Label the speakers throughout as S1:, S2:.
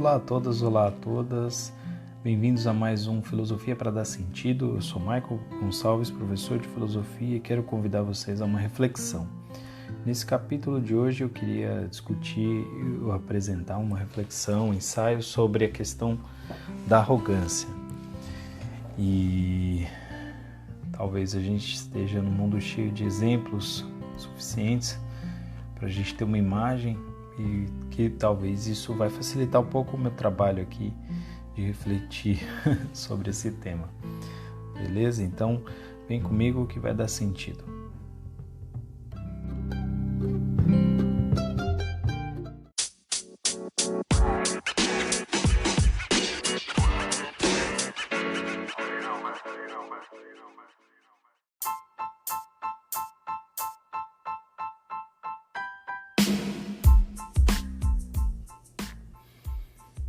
S1: Olá a todas, olá a todas, bem-vindos a mais um Filosofia para Dar Sentido. Eu sou Michael Gonçalves, professor de Filosofia, e quero convidar vocês a uma reflexão. Nesse capítulo de hoje eu queria discutir ou apresentar uma reflexão, um ensaio sobre a questão da arrogância. E talvez a gente esteja num mundo cheio de exemplos suficientes para a gente ter uma imagem e que talvez isso vai facilitar um pouco o meu trabalho aqui de refletir sobre esse tema. Beleza? Então, vem comigo que vai dar sentido.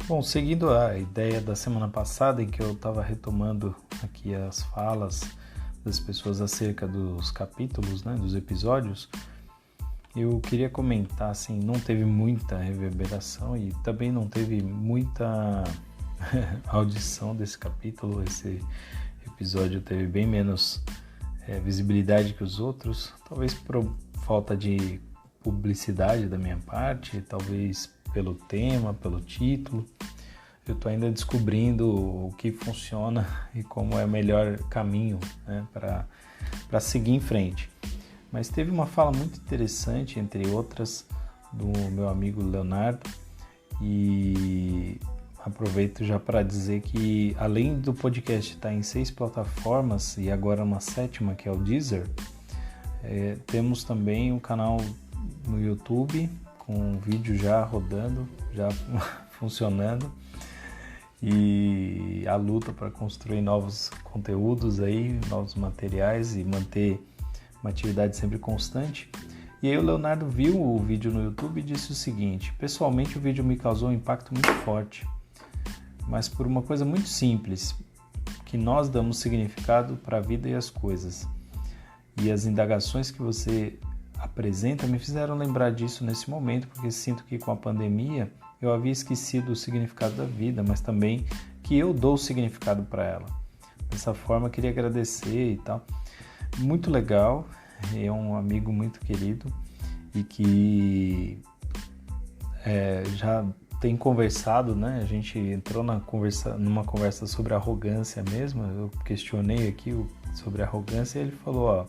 S1: Bom, seguindo a ideia da semana passada, em que eu estava retomando aqui as falas das pessoas acerca dos capítulos, né, dos episódios, eu queria comentar, assim, não teve muita reverberação e também não teve muita audição desse capítulo. Esse episódio teve bem menos visibilidade que os outros, talvez por falta de publicidade da minha parte, talvez pelo tema, pelo título. Eu estou ainda descobrindo o que funciona e como é o melhor caminho, né, para seguir em frente. Mas teve uma fala muito interessante, entre outras, do meu amigo Leonardo, e aproveito já para dizer que, além do podcast estar em 6 plataformas e agora uma 7ª, que é o Deezer, temos também um canal no YouTube com um vídeo já rodando, já funcionando, e a luta para construir novos conteúdos aí, novos materiais e manter uma atividade sempre constante. E aí o Leonardo viu o vídeo no YouTube e disse o seguinte: pessoalmente o vídeo me causou um impacto muito forte, mas por uma coisa muito simples, que nós damos significado para a vida e as coisas. E as indagações que você apresenta me fizeram lembrar disso nesse momento, porque sinto que com a pandemia eu havia esquecido o significado da vida, mas também que eu dou significado para ela. Dessa forma, queria agradecer e tal. Muito legal, é um amigo muito querido e que já tem conversado, né? A gente entrou numa conversa sobre arrogância mesmo. Eu questionei aqui sobre arrogância e ele falou, ó,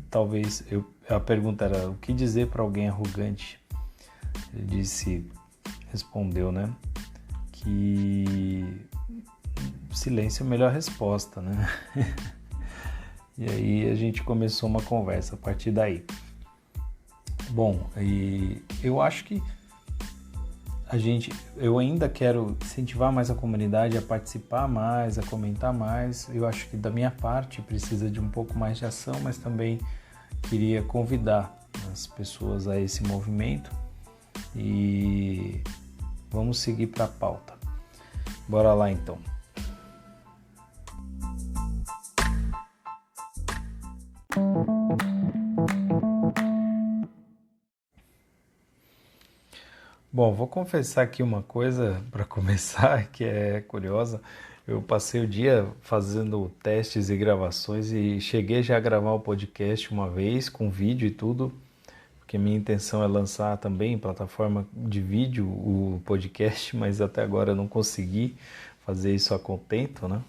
S1: talvez, a pergunta era: o que dizer para alguém arrogante? Ele respondeu, né, que silêncio é a melhor resposta, né? E aí a gente começou uma conversa a partir daí. Bom, e eu acho que eu ainda quero incentivar mais a comunidade a participar mais, a comentar mais. Eu acho que da minha parte precisa de um pouco mais de ação, mas também queria convidar as pessoas a esse movimento e vamos seguir para a pauta. Bora lá então. Bom, vou confessar aqui uma coisa para começar que é curiosa. Eu passei o dia fazendo testes e gravações e cheguei já a gravar o podcast uma vez com vídeo e tudo, porque minha intenção é lançar também em plataforma de vídeo o podcast, mas até agora eu não consegui fazer isso a contento, né?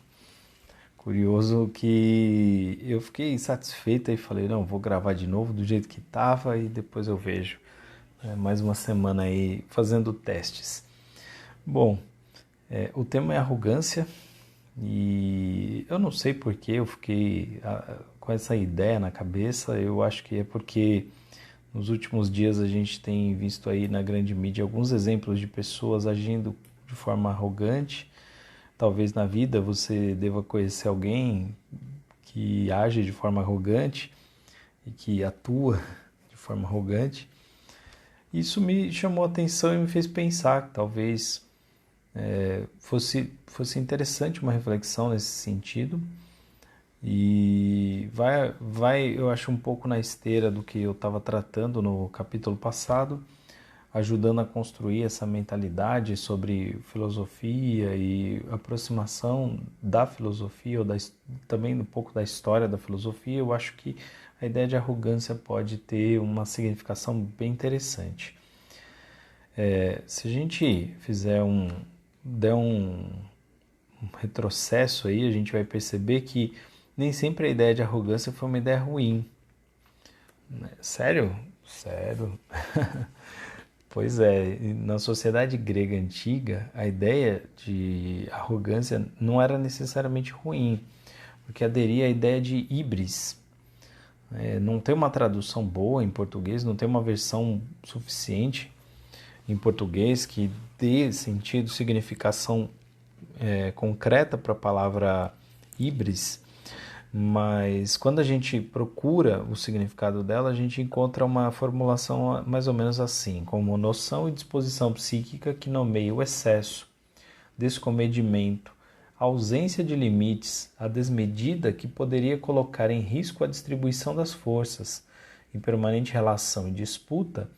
S1: Curioso que eu fiquei insatisfeito e falei, não, vou gravar de novo do jeito que estava e depois eu vejo. Mais uma semana aí fazendo testes. Bom, o tema é arrogância e eu não sei por que eu fiquei com essa ideia na cabeça. Eu acho que é porque nos últimos dias a gente tem visto aí na grande mídia alguns exemplos de pessoas agindo de forma arrogante. Talvez na vida você deva conhecer alguém que age de forma arrogante e que atua de forma arrogante. Isso me chamou a atenção e me fez pensar que talvez fosse interessante uma reflexão nesse sentido. E vai, eu acho, um pouco na esteira do que eu estava tratando no capítulo passado, ajudando a construir essa mentalidade sobre filosofia e aproximação da filosofia, ou também um pouco da história da filosofia, eu acho que a ideia de arrogância pode ter uma significação bem interessante. Se a gente der um retrocesso aí, a gente vai perceber que nem sempre a ideia de arrogância foi uma ideia ruim. Sério? Sério. Pois é, na sociedade grega antiga, a ideia de arrogância não era necessariamente ruim, porque aderia à ideia de híbris. Não tem uma tradução boa em português, não tem uma versão suficiente em português que dê sentido, significação concreta para a palavra híbris, mas quando a gente procura o significado dela, a gente encontra uma formulação mais ou menos assim, como noção e disposição psíquica que nomeia o excesso, descomedimento, ausência de limites, a desmedida que poderia colocar em risco a distribuição das forças, em permanente relação e disputa,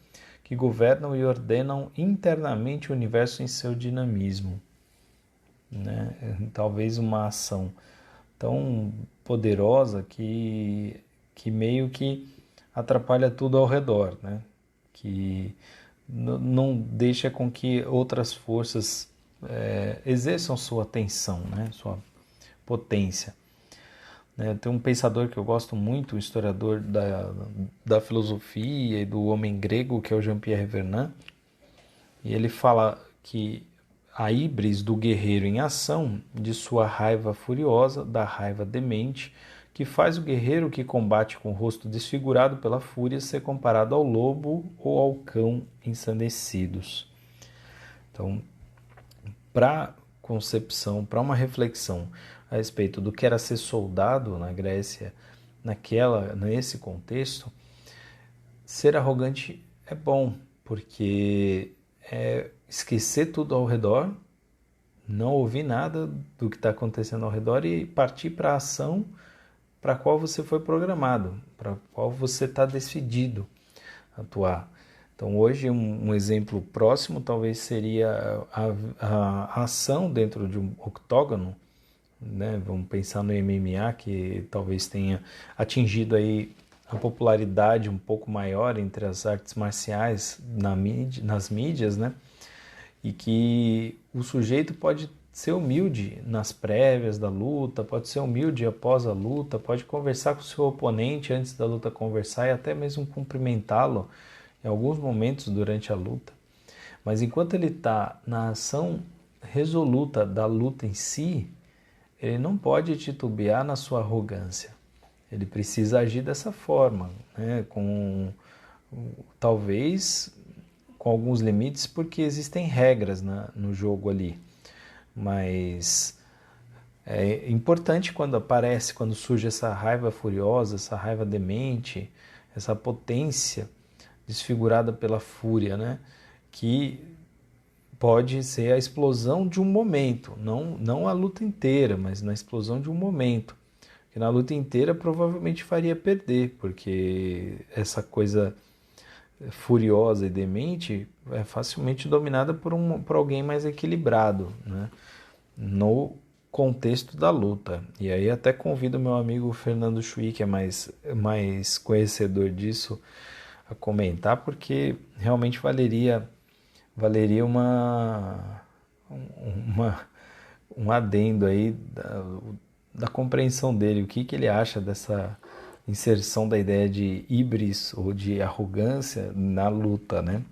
S1: que governam e ordenam internamente o universo em seu dinamismo. Né? Talvez uma ação tão poderosa que meio que atrapalha tudo ao redor, né? Que não deixa com que outras forças exerçam sua tensão, né? Sua potência. Tem um pensador que eu gosto muito, um historiador da filosofia e do homem grego, que é o Jean-Pierre Vernant, e ele fala que a híbris do guerreiro em ação, de sua raiva furiosa, da raiva demente, que faz o guerreiro que combate com o rosto desfigurado pela fúria ser comparado ao lobo ou ao cão ensandecidos. Então, para concepção, para uma reflexão a respeito do que era ser soldado na Grécia, nesse contexto, ser arrogante é bom, porque esquecer tudo ao redor, não ouvir nada do que está acontecendo ao redor e partir para a ação para a qual você foi programado, para a qual você está decidido a atuar. Então hoje um exemplo próximo talvez seria a ação dentro de um octógono, né? Vamos pensar no MMA, que talvez tenha atingido aí a popularidade um pouco maior entre as artes marciais nas mídias, né? E que o sujeito pode ser humilde nas prévias da luta, pode ser humilde após a luta, pode conversar com o seu oponente antes da luta conversar e até mesmo cumprimentá-lo em alguns momentos durante a luta. Mas enquanto ele está na ação resoluta da luta em si, ele não pode titubear na sua arrogância. Ele precisa agir dessa forma, né? Talvez com alguns limites, porque existem regras no jogo ali. Mas é importante quando surge essa raiva furiosa, essa raiva demente, essa potência desfigurada pela fúria, né? Que pode ser a explosão de um momento, não a luta inteira, mas na explosão de um momento. Que na luta inteira provavelmente faria perder, porque essa coisa furiosa e demente é facilmente dominada por alguém mais equilibrado, né? No contexto da luta. E aí até convido meu amigo Fernando Chui, que é mais conhecedor disso, a comentar, porque realmente valeria um adendo aí da compreensão dele, o que ele acha dessa inserção da ideia de híbris ou de arrogância na luta, né?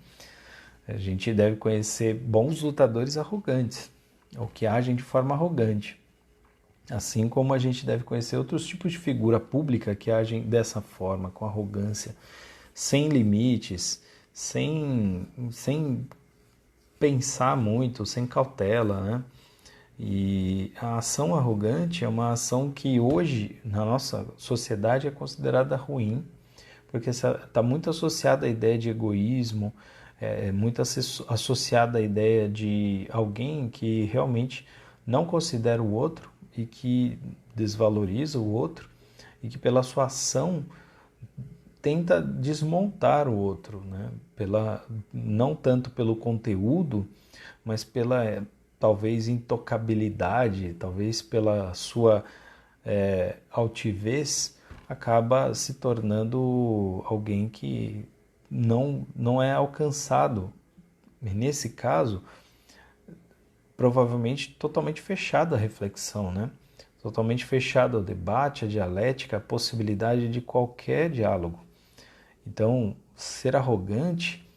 S1: A gente deve conhecer bons lutadores arrogantes, ou que agem de forma arrogante, assim como a gente deve conhecer outros tipos de figura pública que agem dessa forma, com arrogância, sem limites, sem pensar muito, sem cautela, né? E a ação arrogante é uma ação que hoje, na nossa sociedade, é considerada ruim, porque está muito associada à ideia de egoísmo, muito associada à ideia de alguém que realmente não considera o outro e que desvaloriza o outro, e que pela sua ação tenta desmontar o outro, né? Não tanto pelo conteúdo, mas pela talvez intocabilidade, talvez pela sua altivez, acaba se tornando alguém que não é alcançado. E nesse caso, provavelmente totalmente fechado à reflexão, né? Totalmente fechado ao debate, à dialética, à possibilidade de qualquer diálogo. Então, ser arrogante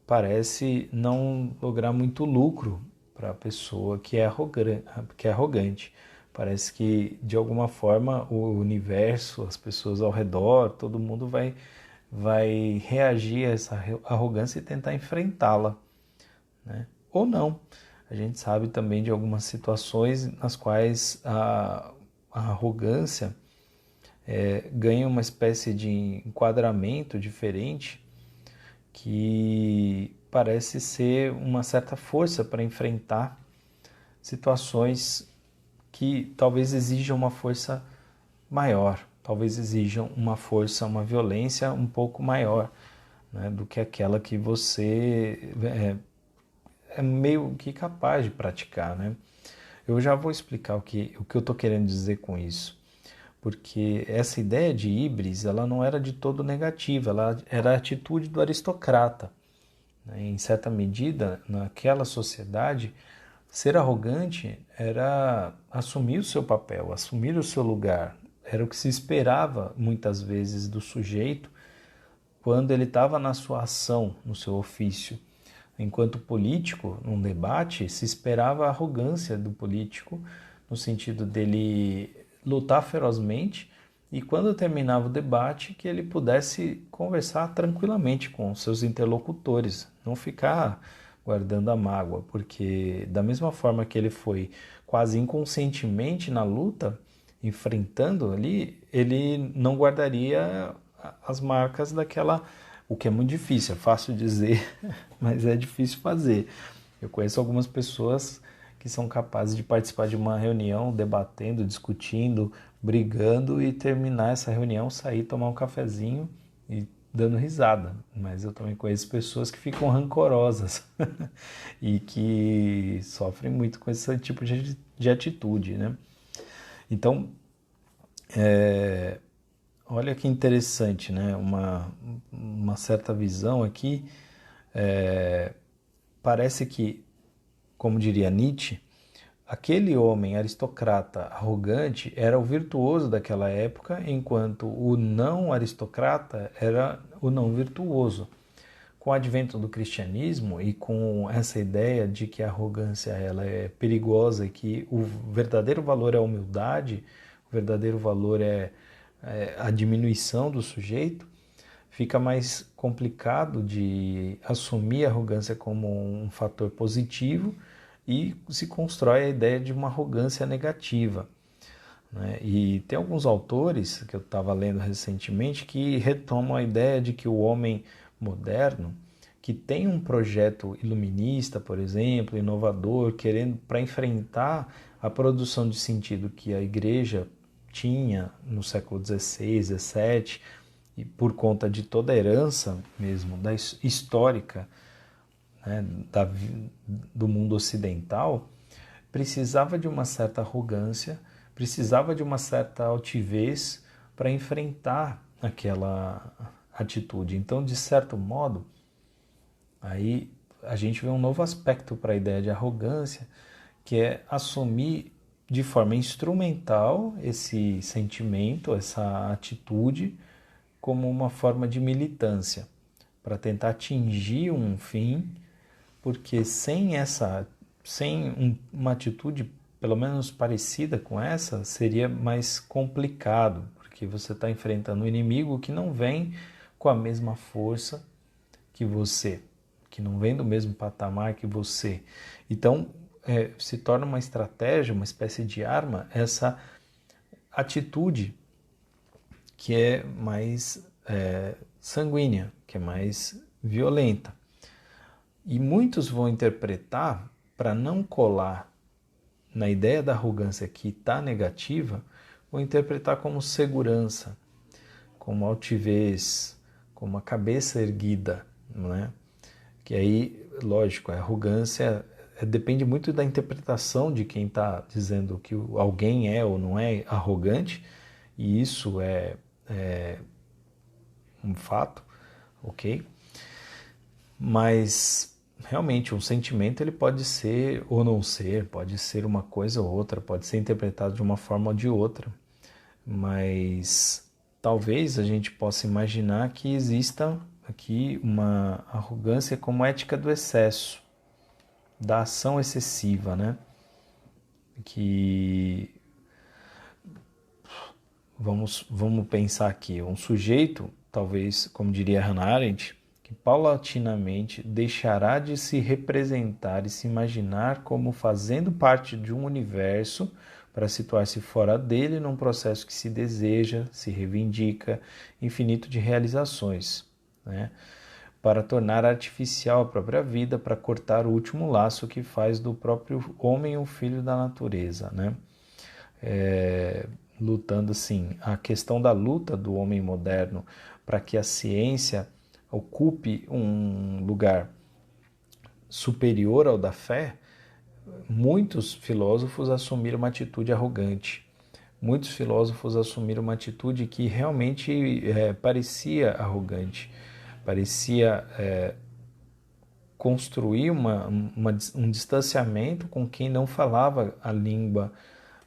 S1: parece não lograr muito lucro para a pessoa que é arrogante. Parece que, de alguma forma, o universo, as pessoas ao redor, todo mundo vai reagir a essa arrogância e tentar enfrentá-la, né? Ou não. A gente sabe também de algumas situações nas quais a arrogância ganha uma espécie de enquadramento diferente que parece ser uma certa força para enfrentar situações que talvez exijam uma força maior, talvez exijam uma força, uma violência um pouco maior, né, do que aquela que você é meio que capaz de praticar, né? Eu já vou explicar o que eu estou querendo dizer com isso, porque essa ideia de híbris, ela não era de todo negativa, ela era a atitude do aristocrata, né? Em certa medida, naquela sociedade, ser arrogante era assumir o seu papel, assumir o seu lugar, era o que se esperava muitas vezes do sujeito quando ele estava na sua ação, no seu ofício. Enquanto político, num debate, se esperava a arrogância do político, no sentido dele lutar ferozmente e, quando terminava o debate, que ele pudesse conversar tranquilamente com seus interlocutores, não ficar guardando a mágoa, porque da mesma forma que ele foi quase inconscientemente na luta, enfrentando ali, ele não guardaria as marcas daquela, o que é muito difícil, é fácil dizer, mas é difícil fazer. Eu conheço algumas pessoas que são capazes de participar de uma reunião, debatendo, discutindo, brigando e terminar essa reunião, sair, tomar um cafezinho e dando risada. Mas eu também conheço pessoas que ficam rancorosas e que sofrem muito com esse tipo de atitude, né? Então, olha que interessante, né? Uma certa visão aqui. Parece que, como diria Nietzsche, aquele homem aristocrata arrogante era o virtuoso daquela época, enquanto o não aristocrata era o não virtuoso. Com o advento do cristianismo e com essa ideia de que a arrogância ela é perigosa e que o verdadeiro valor é a humildade, o verdadeiro valor é a diminuição do sujeito, fica mais complicado de assumir a arrogância como um fator positivo e se constrói a ideia de uma arrogância negativa, né? E tem alguns autores que eu estava lendo recentemente que retomam a ideia de que o homem moderno, que tem um projeto iluminista, por exemplo, inovador, querendo para enfrentar a produção de sentido que a igreja tinha no século XVI, XVII, e por conta de toda a herança mesmo da histórica, né, do mundo ocidental, precisava de uma certa arrogância, precisava de uma certa altivez para enfrentar aquela atitude. Então, de certo modo, aí a gente vê um novo aspecto para a ideia de arrogância, que é assumir de forma instrumental esse sentimento, essa atitude, como uma forma de militância, para tentar atingir um fim, porque sem uma atitude pelo menos parecida com essa, seria mais complicado, porque você está enfrentando um inimigo que não vem com a mesma força que você, que não vem do mesmo patamar que você. Então, se torna uma estratégia, uma espécie de arma, essa atitude que é mais sanguínea, que é mais violenta. E muitos vão interpretar, para não colar na ideia da arrogância que está negativa, vão interpretar como segurança, como altivez, como a cabeça erguida, não é? Que aí, lógico, a arrogância depende muito da interpretação de quem está dizendo que alguém é ou não é arrogante, e isso é um fato, ok? Mas realmente um sentimento ele pode ser ou não ser, pode ser uma coisa ou outra, pode ser interpretado de uma forma ou de outra, mas talvez a gente possa imaginar que exista aqui uma arrogância como ética do excesso, da ação excessiva, né? Que vamos pensar aqui, um sujeito, talvez, como diria Hannah Arendt, que paulatinamente deixará de se representar e se imaginar como fazendo parte de um universo para situar-se fora dele num processo que se deseja, se reivindica, infinito de realizações, né? Para tornar artificial a própria vida, para cortar o último laço que faz do próprio homem o filho da natureza, né? Lutando assim, a questão da luta do homem moderno para que a ciência ocupe um lugar superior ao da fé, muitos filósofos assumiram uma atitude arrogante. Muitos filósofos assumiram uma atitude que realmente parecia arrogante, parecia construir um distanciamento com quem não falava a língua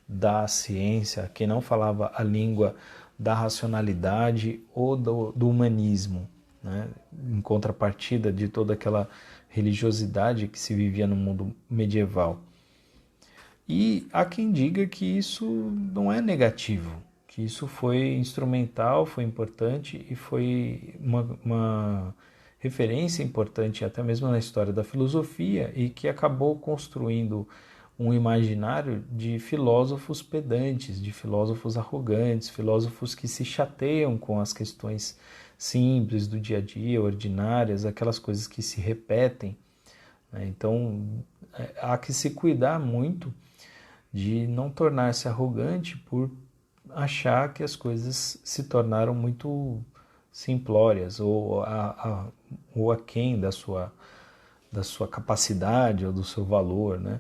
S1: da ciência, quem não falava a língua da racionalidade ou do humanismo, né? Em contrapartida de toda aquela religiosidade que se vivia no mundo medieval. E há quem diga que isso não é negativo, que isso foi instrumental, foi importante e foi uma referência importante até mesmo na história da filosofia e que acabou construindo um imaginário de filósofos pedantes, de filósofos arrogantes, filósofos que se chateiam com as questões simples do dia a dia, ordinárias, aquelas coisas que se repetem, né? Então, há que se cuidar muito de não tornar-se arrogante por achar que as coisas se tornaram muito simplórias ou aquém da sua capacidade ou do seu valor, né?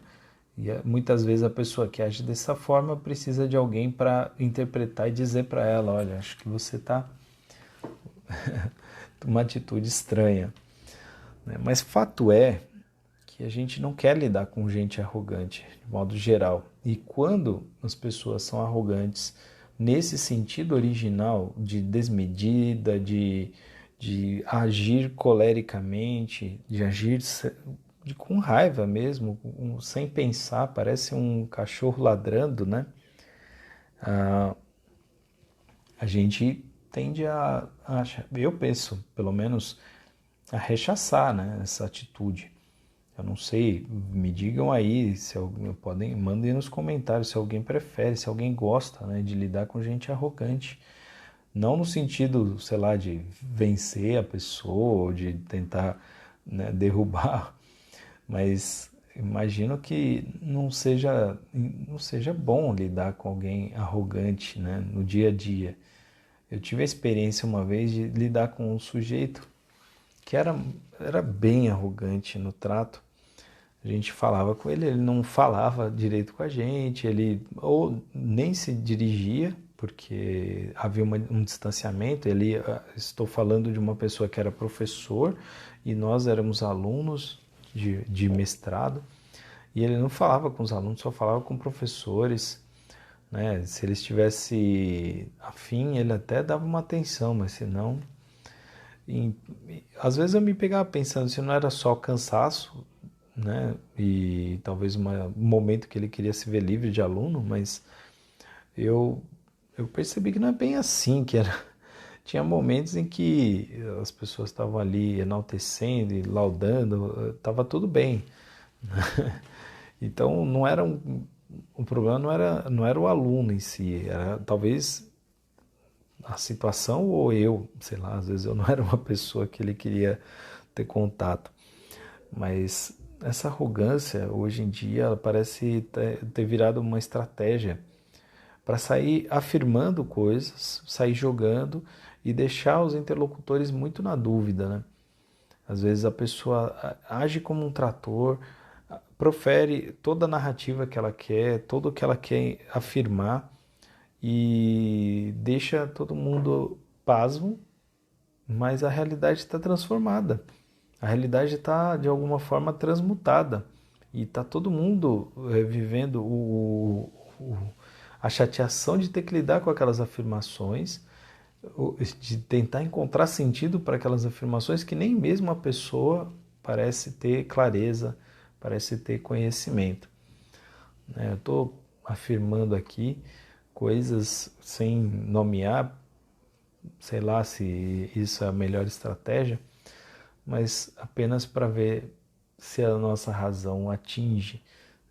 S1: E muitas vezes a pessoa que age dessa forma precisa de alguém para interpretar e dizer para ela, olha, acho que você está uma atitude estranha, né? Mas fato é que a gente não quer lidar com gente arrogante, de modo geral. E quando as pessoas são arrogantes nesse sentido original de desmedida, de agir colericamente, de agir com raiva mesmo, sem pensar, parece um cachorro ladrando, né? A gente tende eu penso, pelo menos, a rechaçar, né, essa atitude. Eu não sei, me digam aí, mandem nos comentários se alguém prefere, se alguém gosta, né, de lidar com gente arrogante. Não no sentido, sei lá, de vencer a pessoa ou de tentar, né, derrubar, mas imagino que não seja bom lidar com alguém arrogante, né, no dia a dia. Eu tive a experiência uma vez de lidar com um sujeito que era bem arrogante no trato. A gente falava com ele, ele não falava direito com a gente, ele ou nem se dirigia, porque havia um distanciamento. Estou falando de uma pessoa que era professor e nós éramos alunos de mestrado, e ele não falava com os alunos, só falava com professores, né? Se ele estivesse afim, ele até dava uma atenção, mas se não... Às vezes eu me pegava pensando se não era só cansaço, né? E talvez um momento que ele queria se ver livre de aluno, mas eu percebi que não é bem assim, tinha momentos em que as pessoas estavam ali enaltecendo e laudando, estava tudo bem. Então o problema não era o aluno em si, era talvez a situação ou eu, sei lá, às vezes eu não era uma pessoa que ele queria ter contato. Mas essa arrogância, hoje em dia, ela parece ter virado uma estratégia para sair afirmando coisas, sair jogando e deixar os interlocutores muito na dúvida, né? Às vezes a pessoa age como um trator, profere toda a narrativa que ela quer, tudo o que ela quer afirmar e deixa todo mundo pasmo, mas a realidade está transformada. A realidade está, de alguma forma, transmutada. E está todo mundo vivendo a chateação de ter que lidar com aquelas afirmações, de tentar encontrar sentido para aquelas afirmações que nem mesmo a pessoa parece ter clareza, parece ter conhecimento. Eu estou afirmando aqui coisas sem nomear, sei lá se isso é a melhor estratégia, mas apenas para ver se a nossa razão atinge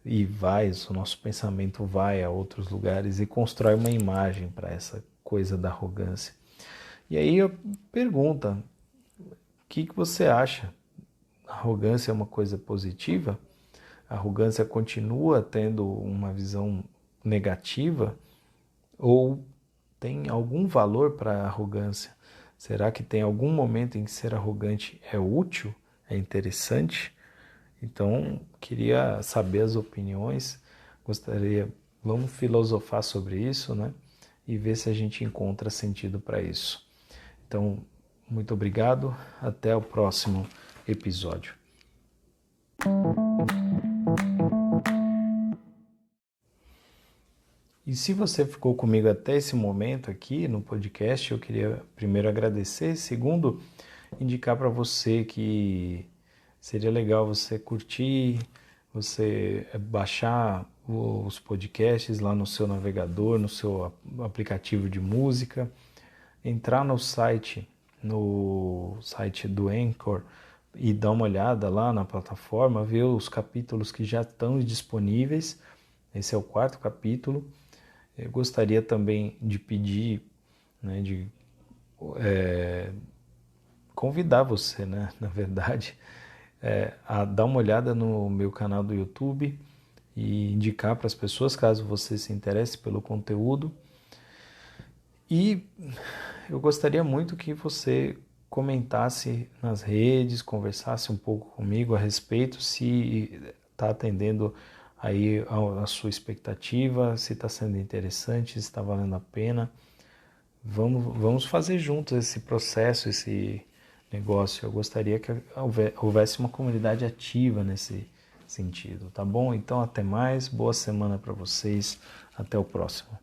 S1: e vai, se o nosso pensamento vai a outros lugares e constrói uma imagem para essa coisa da arrogância. E aí eu pergunto, o que você acha? A arrogância é uma coisa positiva? A arrogância continua tendo uma visão negativa? Ou tem algum valor para a arrogância? Será que tem algum momento em que ser arrogante é útil, é interessante? Então, queria saber as opiniões, vamos filosofar sobre isso, né? E ver se a gente encontra sentido para isso. Então, muito obrigado, até o próximo episódio. E se você ficou comigo até esse momento aqui no podcast, eu queria primeiro agradecer, segundo, indicar para você que seria legal você curtir, você baixar os podcasts lá no seu navegador, no seu aplicativo de música, entrar no site do Anchor e dar uma olhada lá na plataforma, ver os capítulos que já estão disponíveis. Esse é o 4º capítulo. Eu gostaria também de pedir, né, de convidar você, né, na verdade, a dar uma olhada no meu canal do YouTube e indicar para as pessoas, caso você se interesse pelo conteúdo. E eu gostaria muito que você comentasse nas redes, conversasse um pouco comigo a respeito, se está atendendo aí a sua expectativa, se está sendo interessante, se está valendo a pena. Vamos fazer juntos esse processo, esse negócio. Eu gostaria que houvesse uma comunidade ativa nesse sentido, tá bom? Então, até mais, boa semana para vocês, até o próximo.